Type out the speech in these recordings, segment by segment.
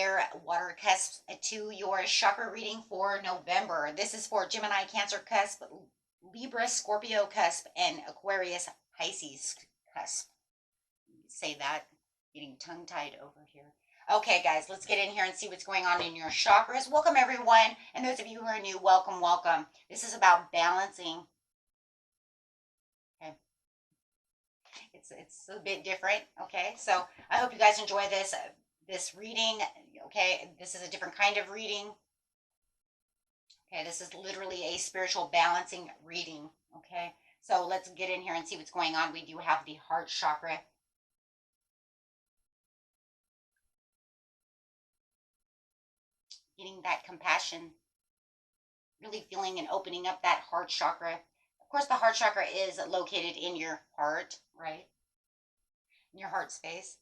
fire water cusp to your chakra reading for November. This is for Gemini, Cancer cusp, Libra, Scorpio cusp, and Aquarius, Pisces cusp. Say that, getting tongue-tied over here. Okay, guys, let's get in here and see what's going on in your chakras. Welcome, everyone. And those of you who are new, welcome, welcome. This is about balancing. Okay. It's a bit different. Okay, so I hope you guys enjoy this reading. Okay, this is a different kind of reading. Okay, this is literally a spiritual balancing reading. Okay, so let's get in here and see what's going on. We do have the heart chakra. Getting that compassion, really feeling and opening up that heart chakra. Of course, the heart chakra is located in your heart, right? In your heart space.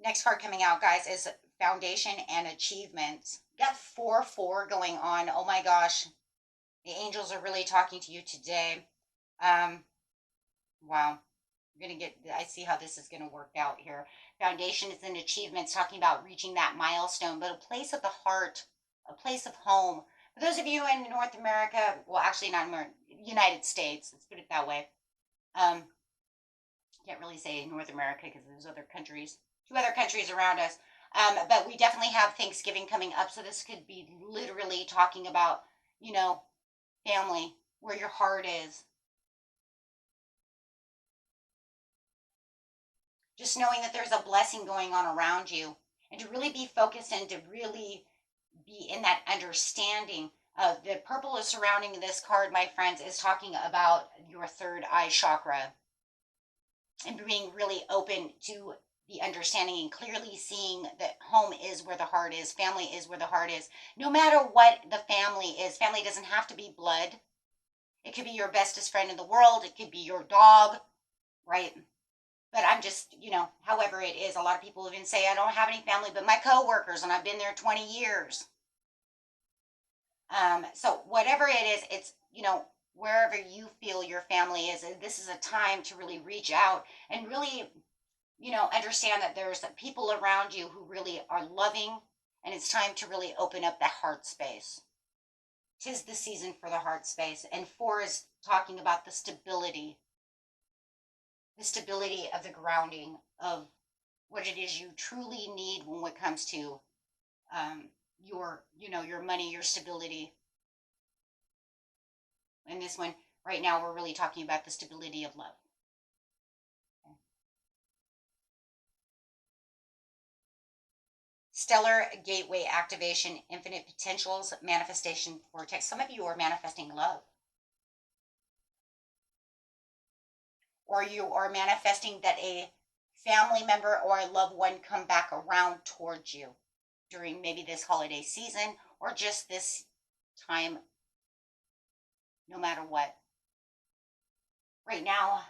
Next card coming out, guys, is foundation and achievements. Got 4-4 going on. Oh my gosh. The angels are really talking to you today. Wow. I see how this is going to work out here. Foundation is an achievements, talking about reaching that milestone, but a place of the heart, a place of home. For those of you in North America, well, actually not United States, let's put it that way. Can't really say North America because there's other countries, 2 other countries around us. But we definitely have Thanksgiving coming up. So this could be literally talking about, family, where your heart is. Just knowing that there's a blessing going on around you, and to really be focused and to really be in that understanding. The purple is surrounding this card, my friends, is talking about your third eye chakra and being really open to the understanding and clearly seeing that home is where the heart is, family is where the heart is. No matter what the family is, family doesn't have to be blood. It could be your bestest friend in the world. It could be your dog, right? But I'm just, however it is, a lot of people even say, I don't have any family but my coworkers, and I've been there 20 years. So whatever it is, it's, wherever you feel your family is, this is a time to really reach out and really, understand that there's people around you who really are loving, and it's time to really open up that heart space. 'Tis the season for the heart space. And 4 is talking about the stability of the grounding of what it is you truly need when it comes to your money, your stability. And this one, right now, we're really talking about the stability of love. Okay. Stellar gateway activation, infinite potentials, manifestation vortex. Some of you are manifesting love. Or you are manifesting that a family member or a loved one come back around towards you during maybe this holiday season or just this time, no matter what. Right now,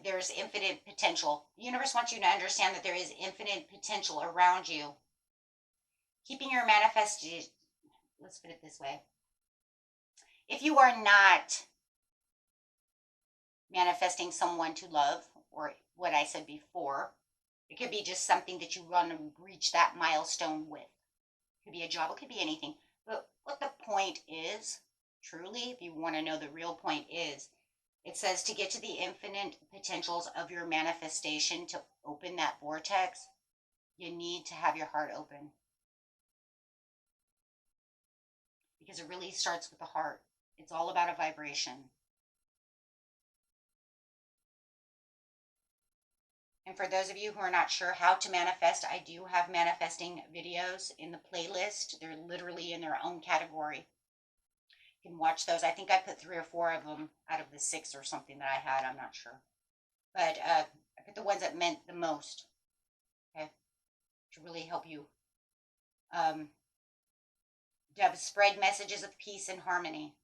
there's infinite potential. The universe wants you to understand that there is infinite potential around you. Keeping your manifestation, let's put it this way. If you are not manifesting someone to love, or what I said before, it could be just something that you want to reach that milestone with. It could be a job, it could be anything. But what the point is, truly, if you want to know the real point is, it says to get to the infinite potentials of your manifestation, to open that vortex, you need to have your heart open. Because it really starts with the heart. It's all about a vibration. And for those of you who are not sure how to manifest, I do have manifesting videos in the playlist. They're literally in their own category. You can watch those. I think I put 3 or 4 of them out of the 6 or something that I had. I'm not sure. But I put the ones that meant the most. Okay. To really help you spread messages of peace and harmony.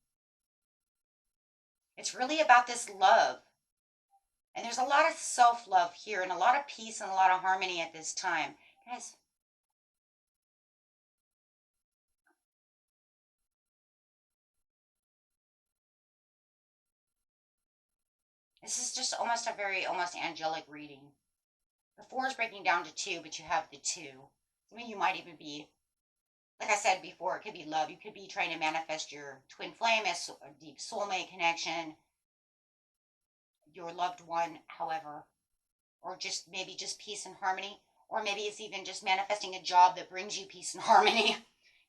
It's really about this love. And there's a lot of self-love here and a lot of peace and a lot of harmony at this time. Guys, this is just almost a very almost angelic reading. The 4 is breaking down to 2, but you have the 2. Some of you might even be, like I said before, it could be love. You could be trying to manifest your twin flame as a deep soulmate connection, your loved one, however, or just maybe just peace and harmony. Or maybe it's even just manifesting a job that brings you peace and harmony.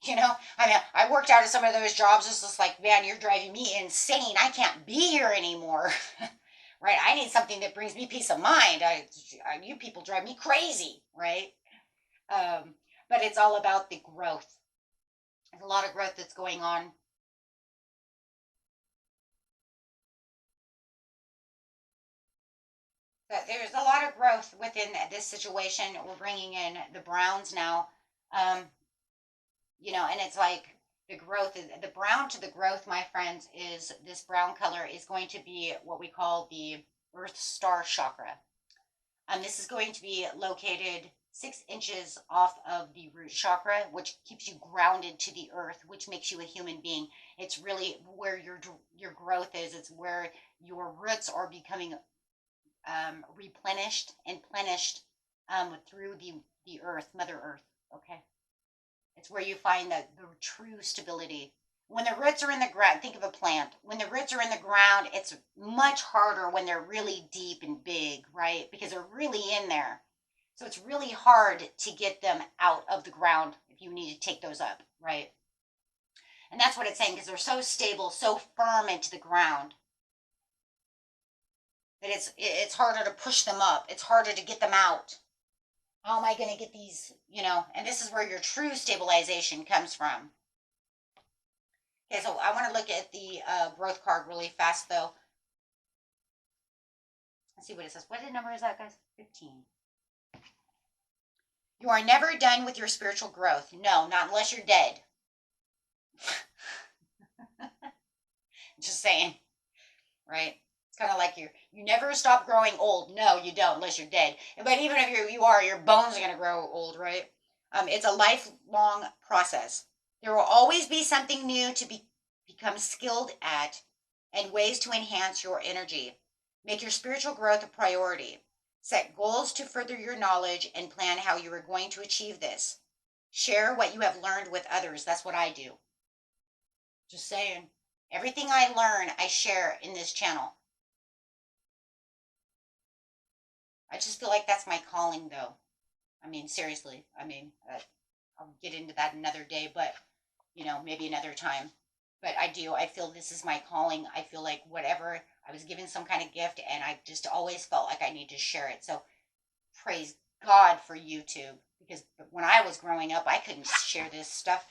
You know, I mean, I worked out of some of those jobs. It's just like, man, you're driving me insane. I can't be here anymore. Right? I need something that brings me peace of mind. You people drive me crazy, right? Um, but it's all about the growth. There's a lot of growth that's going on. But there's a lot of growth within this situation. We're bringing in the browns now. Um, and it's like the growth, the brown to the growth, my friends, is this brown color is going to be what we call the Earth Star Chakra. This is going to be located 6 inches off of the root chakra, which keeps you grounded to the earth, which makes you a human being. It's really where your growth is. It's where your roots are becoming replenished and plenished through the earth, Mother Earth. Okay, it's where you find the true stability. When the roots are in the ground, think of a plant. When the roots are in the ground, it's much harder when they're really deep and big, right? Because they're really in there. So it's really hard to get them out of the ground if you need to take those up, right? And that's what it's saying, because they're so stable, so firm into the ground, that it's harder to push them up. It's harder to get them out. How am I going to get these, and this is where your true stabilization comes from. Okay, so I want to look at the growth card really fast, though. Let's see what it says. What number is that, guys? 15. You are never done with your spiritual growth. No, not unless you're dead. Just saying, right? It's kind of like you never stop growing old. No, you don't unless you're dead. But even if you are, your bones are going to grow old, right? It's a lifelong process. There will always be something new to become skilled at and ways to enhance your energy. Make your spiritual growth a priority. Set goals to further your knowledge and plan how you are going to achieve this. Share what you have learned with others. That's what I do. Just saying. Everything I learn, I share in this channel. I just feel like that's my calling, though. I mean, seriously. I mean, I'll get into that another day, but, maybe another time. But I do. I feel this is my calling. I feel like whatever, I was given some kind of gift, and I just always felt like I need to share it. So praise God for YouTube, because when I was growing up, I couldn't share this stuff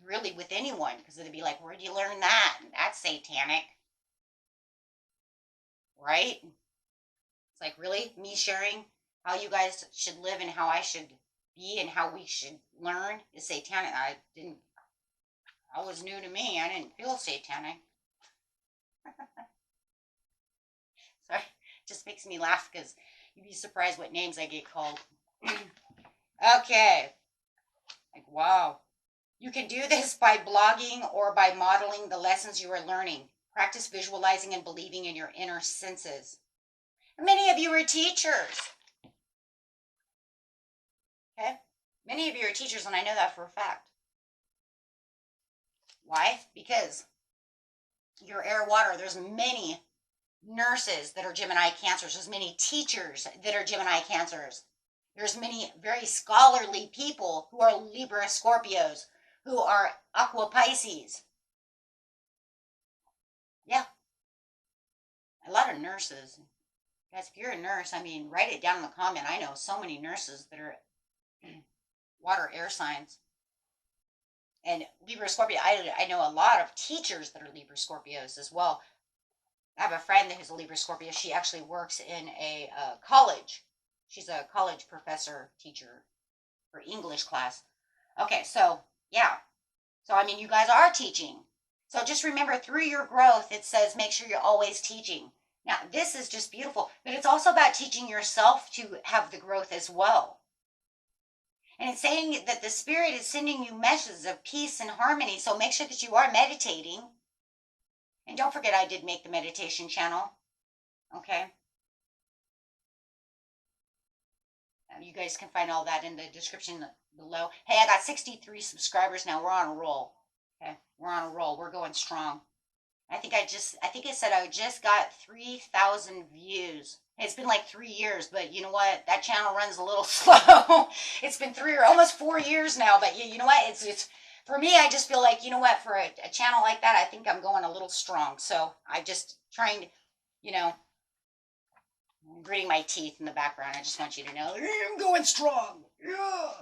really with anyone, because it'd be like, where'd you learn that? That's satanic. Right? It's like, really? Me sharing how you guys should live and how I should be and how we should learn is satanic. That was new to me. I didn't feel satanic. Sorry, it just makes me laugh because you'd be surprised what names I get called. Okay. Like, wow. You can do this by blogging or by modeling the lessons you are learning. Practice visualizing and believing in your inner senses. Many of you are teachers. Okay? Many of you are teachers, and I know that for a fact. Why? Because you're air, water. There's many nurses that are Gemini Cancers. There's many teachers that are Gemini Cancers. There's many very scholarly people who are Libra Scorpios, who are Aqua Pisces. Yeah. A lot of nurses. Guys, if you're a nurse, I mean, write it down in the comment. I know so many nurses that are water air signs. And Libra Scorpio, I know a lot of teachers that are Libra Scorpios as well. I have a friend who's a Libra Scorpio. She actually works in a college. She's a college professor teacher for English class. Okay, so yeah. So, I mean, you guys are teaching. So just remember, through your growth, it says make sure you're always teaching. Now, this is just beautiful, but it's also about teaching yourself to have the growth as well. And it's saying that the Spirit is sending you messages of peace and harmony. So make sure that you are meditating. And don't forget, I did make the meditation channel. Okay. You guys can find all that in the description below. Hey, I got 63 subscribers now. We're on a roll. Okay, we're on a roll. We're going strong. I think it said I just got 3,000 views. It's been like 3 years, but you know what? That channel runs a little slow. It's been almost 4 years now, but you know what? It's for me. I just feel like, you know what? For a channel like that, I think I'm going a little strong. So I'm just trying to, you know, I'm gritting my teeth in the background. I just want you to know I'm going strong. Yeah.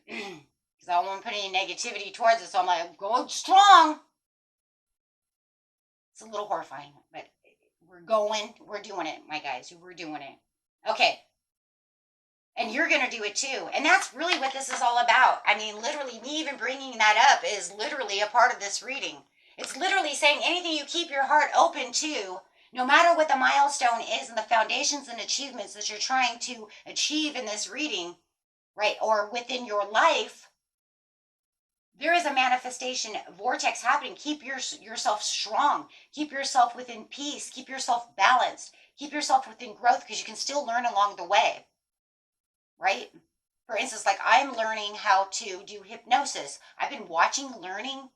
Because I don't want to put any negativity towards it, so I'm like, I'm going strong. It's a little horrifying, but we're doing it, my guys. We're doing it. Okay. And you're going to do it too. And that's really what this is all about. I mean, literally, me even bringing that up is literally a part of this reading. It's literally saying anything you keep your heart open to, no matter what the milestone is and the foundations and achievements that you're trying to achieve in this reading, right, or within your life, there is a manifestation vortex happening. Keep yourself strong. Keep yourself within peace. Keep yourself balanced. Keep yourself within growth, because you can still learn along the way, right? For instance, like I'm learning how to do hypnosis. I've been learning,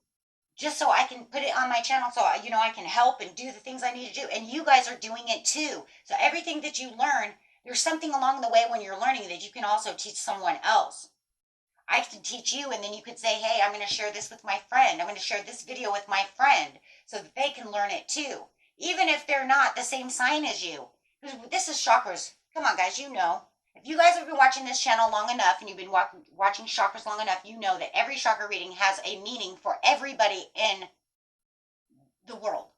just so I can put it on my channel, so you know I can help and do the things I need to do. And you guys are doing it too. So everything that you learn, there's something along the way when you're learning that you can also teach someone else. I can teach you, and then you could say, hey, I'm going to share this with my friend. I'm going to share this video with my friend so that they can learn it too, even if they're not the same sign as you. This is chakras. Come on, guys, you know. If you guys have been watching this channel long enough and you've been watching chakras long enough, you know that every chakra reading has a meaning for everybody in the world.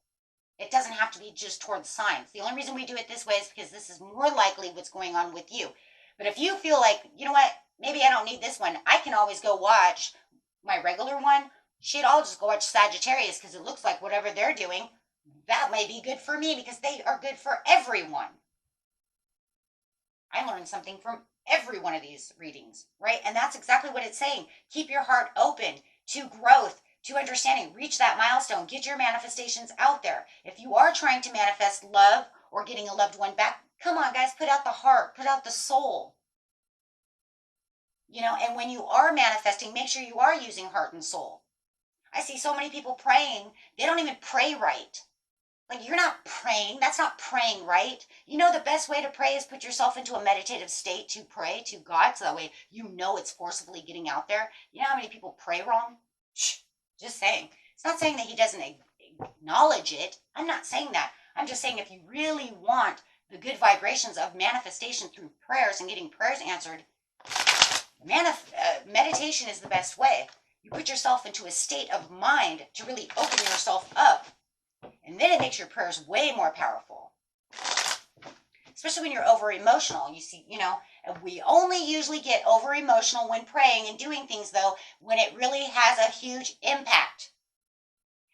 It doesn't have to be just towards signs. The only reason we do it this way is because this is more likely what's going on with you. But if you feel like, you know what, maybe I don't need this one, I can always go watch my regular one. Shit, I'll just go watch Sagittarius, because it looks like whatever they're doing, that may be good for me, because they are good for everyone. I learned something from every one of these readings, right? And that's exactly what it's saying. Keep your heart open to growth, to understanding. Reach that milestone. Get your manifestations out there. If you are trying to manifest love or getting a loved one back, come on, guys, put out the heart, put out the soul. You know, and when you are manifesting, make sure you are using heart and soul. I see so many people praying, they don't even pray right. Like, you're not praying. That's not praying right. You know, the best way to pray is put yourself into a meditative state to pray to God, so that way you know it's forcibly getting out there. You know how many people pray wrong? Shh, just saying. It's not saying that he doesn't acknowledge it. I'm not saying that. I'm just saying if you really want the good vibrations of manifestation through prayers and getting prayers answered, meditation is the best way. You put yourself into a state of mind to really open yourself up, and then it makes your prayers way more powerful. Especially when you're over emotional. You see, you know, we only usually get over emotional when praying and doing things, though, when it really has a huge impact.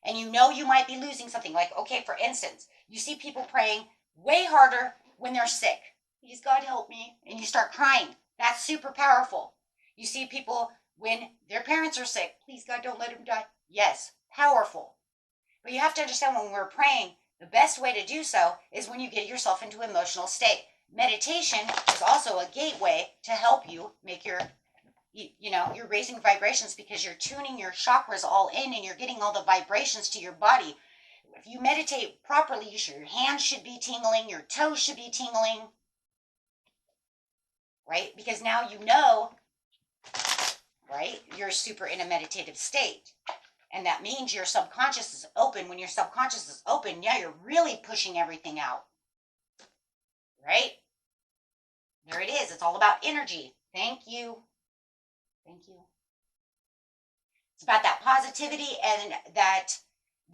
And you know you might be losing something. Like, okay, for instance, you see people praying way harder when they're sick. Please, God, help me. And you start crying. That's super powerful. You see people when their parents are sick. Please, God, don't let them die. Yes, powerful. But you have to understand, when we're praying, the best way to do so is when you get yourself into an emotional state. Meditation is also a gateway to help you make you're raising vibrations, because you're tuning your chakras all in and you're getting all the vibrations to your body. If you meditate properly, your hands should be tingling, your toes should be tingling, right? Because now you know, right? You're super in a meditative state. And that means your subconscious is open. When your subconscious is open, yeah, you're really pushing everything out. Right? There it is. It's all about energy. Thank you. Thank you. It's about that positivity and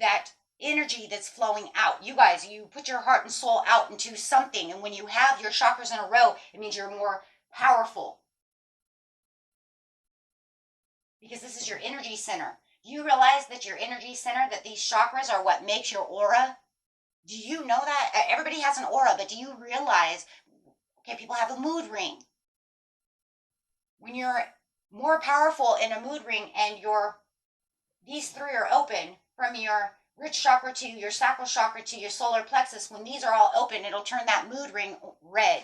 that energy that's flowing out. You guys, you put your heart and soul out into something. And when you have your chakras in a row, it means you're more powerful. Because this is your energy center. Do you realize that your energy center, that these chakras are what makes your aura? Do you know that? Everybody has an aura, but do you realize, okay, people have a mood ring. When you're more powerful in a mood ring and these three are open, from your root chakra to your sacral chakra to your solar plexus, when these are all open, it'll turn that mood ring red.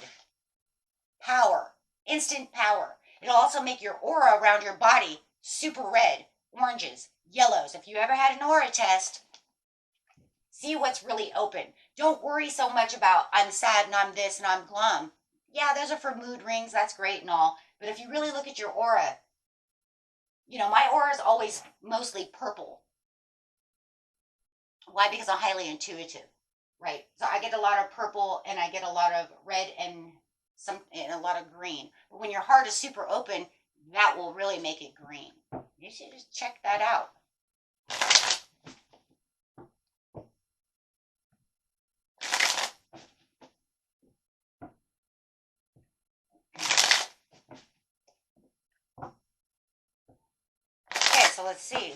power, instant power. It'll also make your aura around your body super red, oranges, yellows. If you ever had an aura test, see what's really open. Don't worry so much about I'm sad and I'm this and I'm glum. Yeah, those are for mood rings. That's great and all. But if you really look at your aura, you know, my aura is always mostly purple. Why? Because I'm highly intuitive, right? So I get a lot of purple and I get a lot of red and a lot of green. But when your heart is super open, that will really make it green. You should just check that out. Okay, so let's see.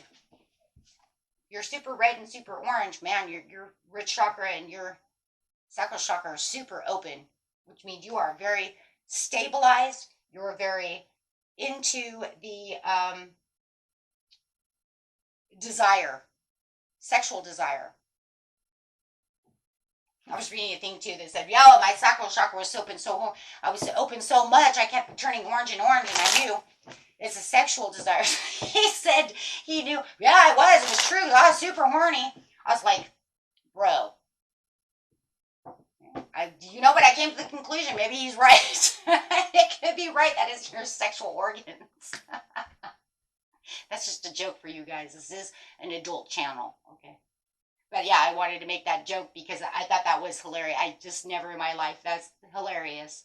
You're super red and super orange, man. Your root chakra and your sacral chakra are super open, which means you are very stabilized. You're very into the desire, sexual desire. I was reading a thing too that said, "Yeah, my sacral chakra was open I was open so much, I kept turning orange and orange, and I knew it's a sexual desire." He said he knew. Yeah, it was true. I was super horny. I was like, bro. You know, but I came to the conclusion maybe he's right. It could be right. That is your sexual organs. That's just a joke for you guys. This is an adult channel, okay? But yeah, I wanted to make that joke because I thought that was hilarious. I just never in my life. That's hilarious.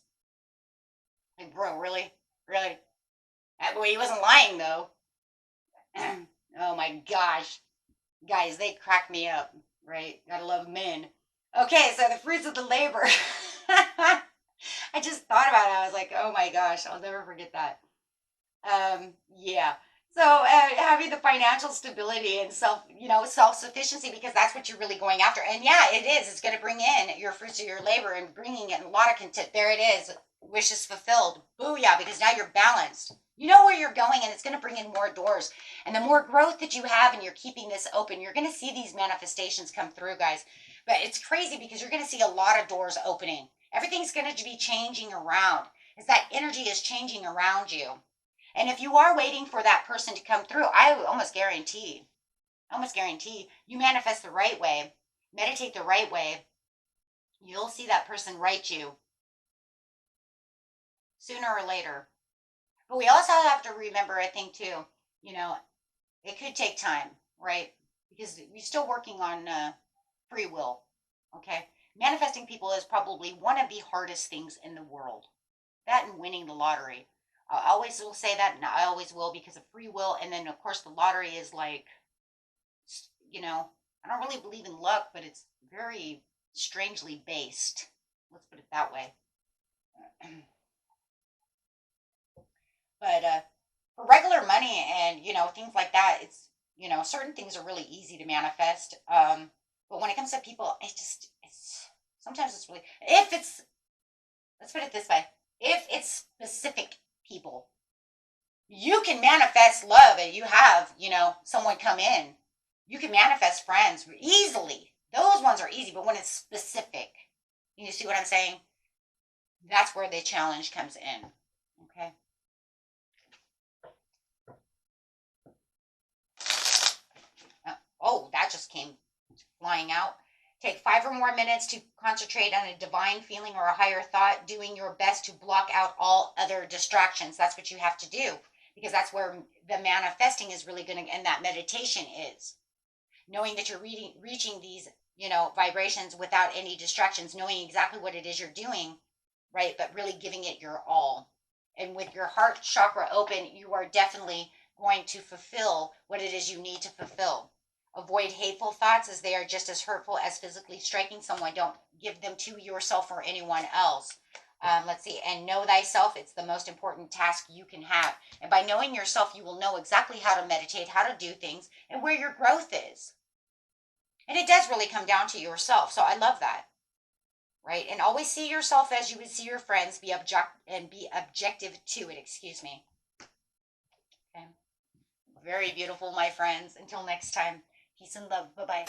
Like, bro, really? Really? Well, he wasn't lying, though. Oh my gosh. Guys, they crack me up, right? Gotta love men. Okay, so the fruits of the labor. I just thought about it. I was like, oh my gosh, I'll never forget that. Yeah. So having the financial stability and self-sufficiency, because that's what you're really going after. And yeah, it is. It's going to bring in your fruits of your labor and bringing in a lot of content. There it is. Wishes fulfilled. Booyah, because now you're balanced. You know where you're going, and it's going to bring in more doors. And the more growth that you have and you're keeping this open, you're going to see these manifestations come through, guys. But it's crazy because you're going to see a lot of doors opening. Everything's going to be changing around. As that energy is changing around you. And if you are waiting for that person to come through, I almost guarantee you manifest the right way, meditate the right way, you'll see that person write you sooner or later. But we also have to remember, I think, too, it could take time, right? Because we're still working on free will, okay? Manifesting people is probably one of the hardest things in the world. That and winning the lottery. I always will say that, and I always will, because of free will. And then, of course, the lottery is like, I don't really believe in luck, but it's very strangely based. Let's put it that way. But for regular money and, things like that, it's, certain things are really easy to manifest. But when it comes to people, sometimes it's really, let's put it this way, if it's specific people, you can manifest love and you have, someone come in. You can manifest friends easily. Those ones are easy, but when it's specific, you see what I'm saying? That's where the challenge comes in. Okay. Oh, that just came flying out. Take 5 or more minutes to concentrate on a divine feeling or a higher thought, doing your best to block out all other distractions. That's what you have to do, because that's where the manifesting is really going to, and that meditation is. Knowing that you're reaching these, vibrations without any distractions, knowing exactly what it is you're doing, right? But really giving it your all. And with your heart chakra open, you are definitely going to fulfill what it is you need to fulfill. Avoid hateful thoughts, as they are just as hurtful as physically striking someone. Don't give them to yourself or anyone else. Let's see. And know thyself. It's the most important task you can have. And by knowing yourself, you will know exactly how to meditate, how to do things, and where your growth is. And it does really come down to yourself. So I love that. Right? And always see yourself as you would see your friends. Be objective to it. Excuse me. Okay. Very beautiful, my friends. Until next time. Peace and love. Bye-bye.